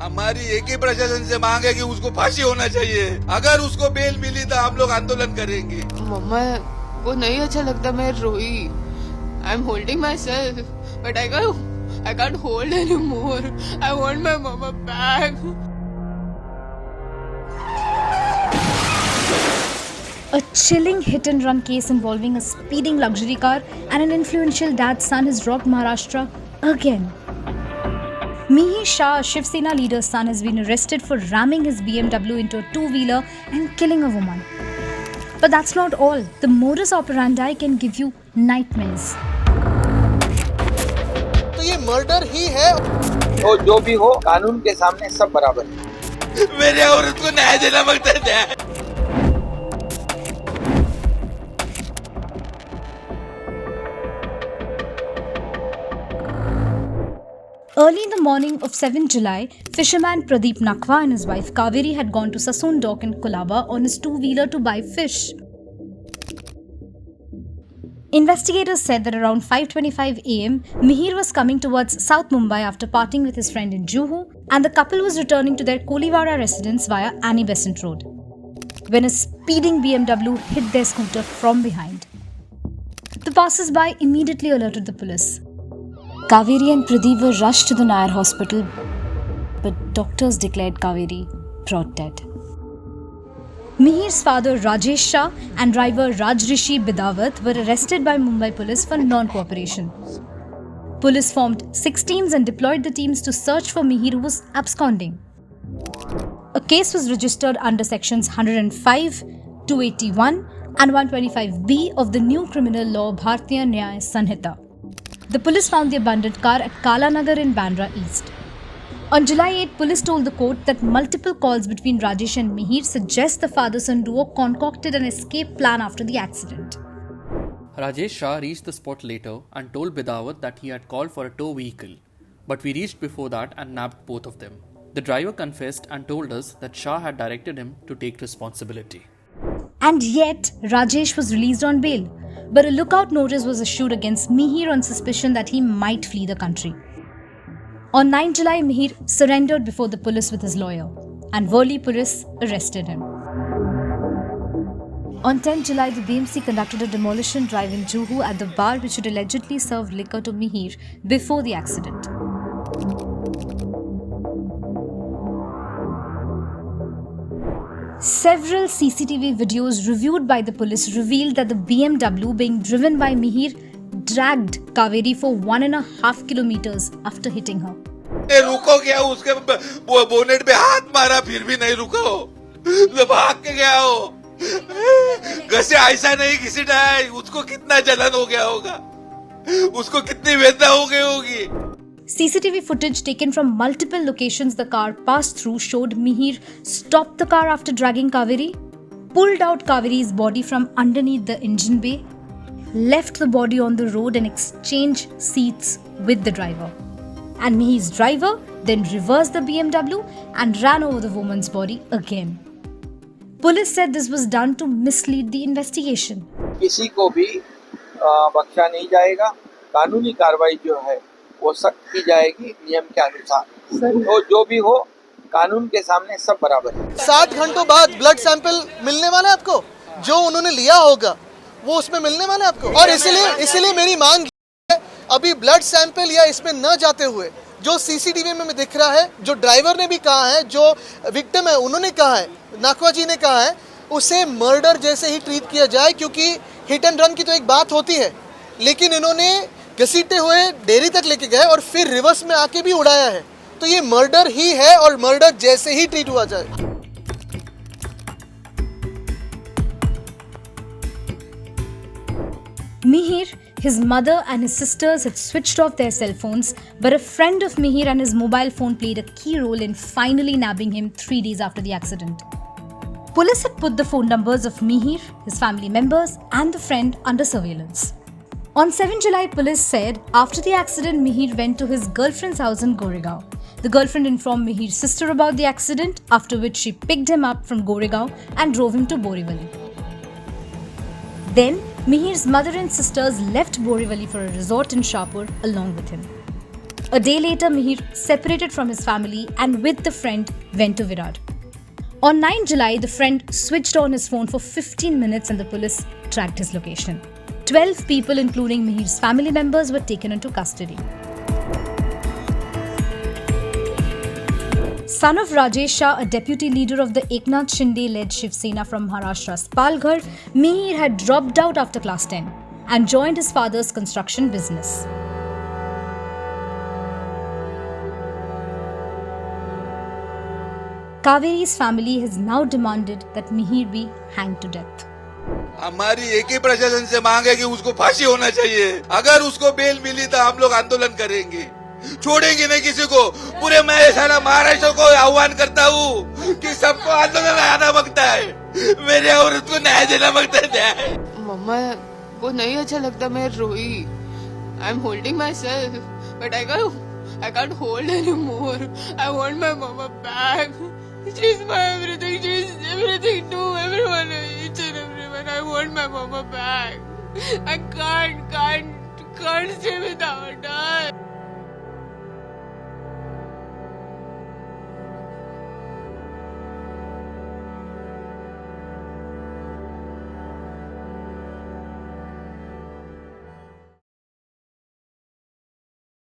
हमारी एक ही प्रशासन से मांग है कि उसको फांसी होना चाहिए। अगर उसको बेल मिली तो हम लोग आंदोलन करेंगे। मम्मा वो नहीं अच्छा लगता, मैं रोई। I am holding myself but I can't hold any more. I want my mama back. A chilling hit-and-run case involving a speeding luxury car and an influential dad's son has rocked Maharashtra again. Mihir Shah, a Shiv Sena leader's son, has been arrested for ramming his BMW into a two-wheeler and killing a woman. But that's not all. The modus operandi can give you nightmares. तो ये murder ही है। तो जो भी हो, कानून के सामने सब बराबर है। मेरे औरत को न्याय देना मांगता है। Early in the morning of 7 July, fisherman Pradeep Nakhwa and his wife Kaveri had gone to Sassoon Dock in Kolaba on his two-wheeler to buy fish. Investigators said that around 5:25 am, Mihir was coming towards South Mumbai after parting with his friend in Juhu, and the couple was returning to their Kolivara residence via Annie Besant Road, when a speeding BMW hit their scooter from behind. The passers-by immediately alerted the police. Kaveri and Pradeep were rushed to the Nair hospital, but doctors declared Kaveri brought dead. Mihir's father Rajesh Shah and driver Rajrishi Bidawat were arrested by Mumbai police for non-cooperation. Police formed 6 teams and deployed the teams to search for Mihir, who was absconding. A case was registered under sections 105, 281 and 125B of the new criminal law Bharatiya Nyaya Sanhita. The police found the abandoned car at Kala Nagar in Bandra East. On July 8, police told the court that multiple calls between Rajesh and Mihir suggest the father-son duo concocted an escape plan after the accident. Rajesh Shah reached the spot later and told Bidawat that he had called for a tow vehicle, but we reached before that and nabbed both of them. The driver confessed and told us that Shah had directed him to take responsibility. And yet, Rajesh was released on bail, but a lookout notice was issued against Mihir on suspicion that he might flee the country. On 9 July, Mihir surrendered before the police with his lawyer, and Worli police arrested him. On 10 July, the BMC conducted a demolition drive in Juhu at the bar which had allegedly served liquor to Mihir before the accident. Several CCTV videos reviewed by the police revealed that the BMW being driven by Mihir dragged Kaveri for 1.5 kilometers after hitting her. रुको क्या, उसके bonnet पे हाथ मारा फिर भी नहीं रुको, तो भाग के गया हो। घसे ऐसा नहीं घिसटा है, उसको कितना जलन हो गया होगा, उसको कितनी वेदना हो गई होगी। CCTV footage taken from multiple locations the car passed through showed Mihir stopped the car after dragging Kaveri, pulled out Kaveri's body from underneath the engine bay, left the body on the road and exchanged seats with the driver. And Mihir's driver then reversed the BMW and ran over the woman's body again. Police said this was done to mislead the investigation. किसी को भी बख्शा नहीं जाएगा। कानूनी कार्रवाई जो है वो सख्त की जाएगी नियम के अनुसार। तो जो भी हो, कानून के सामने सब बराबर है। 60 घंटों बाद ब्लड सैंपल मिलने वाला है आपको, जो उन्होंने लिया होगा वो उसमें मिलने वाला है आपको। और इसीलिए मेरी मांग है, अभी ब्लड सैंपल या इसमें न जाते हुए जो सीसीटीवी में दिख रहा है, जो ड्राइवर ने भी कहा है, जो विक्टिम है उन्होंने कहा है, नाखवा जी ने कहा है, उसे मर्डर जैसे ही ट्रीट किया जाए। क्योंकि हिट एंड रन की तो एक बात होती है, लेकिन इन्होंने घसीटते हुए डेयरी तक लेके गए और फिर रिवर्स में आके भी उड़ाया है। तो ये मर्डर ही है और मर्डर जैसे ही ट्रीट हुआ जाए। Mihir, his mother and his sisters had switched off their cell phones, but a friend of Mihir and his mobile phone played a key role in finally nabbing him 3 days after the accident. Police had put the phone numbers of Mihir, his family members, and the friend under surveillance. On 7 July, police said after the accident, Mihir went to his girlfriend's house in Goregaon. The girlfriend informed Mihir's sister about the accident, after which she picked him up from Goregaon and drove him to Borivali. Then, Mihir's mother and sisters left Borivali for a resort in Shahpur along with him. A day later, Mihir separated from his family and with the friend went to Virar. On 9 July, the friend switched on his phone for 15 minutes and the police tracked his location. 12 people, including Mihir's family members, were taken into custody. Son of Rajesh Shah, a deputy leader of the Eknath Shinde-led Shiv Sena from Maharashtra's Palghar, Mihir had dropped out after class 10 and joined his father's construction business. Kaveri's family has now demanded that Mihir be hanged to death. हमारी एक ही प्रशासन से मांग है कि उसको फांसी होना चाहिए। अगर उसको बेल मिली तो हम लोग आंदोलन करेंगे, छोड़ेंगे नहीं किसी को। पूरे मैं सारा महाराष्ट्र को आह्वान करता हूँ कि सबको आंदोलन आना मांगता है, मेरे औरत को न्याय देना मांगता है। मम्मा को नहीं अच्छा लगता मैं रोई। I am holding myself but I can't hold anymore. I want my mama back. She's my everything. She's everything to everyone, each and everyone. I want my mama back. I can't stay without her.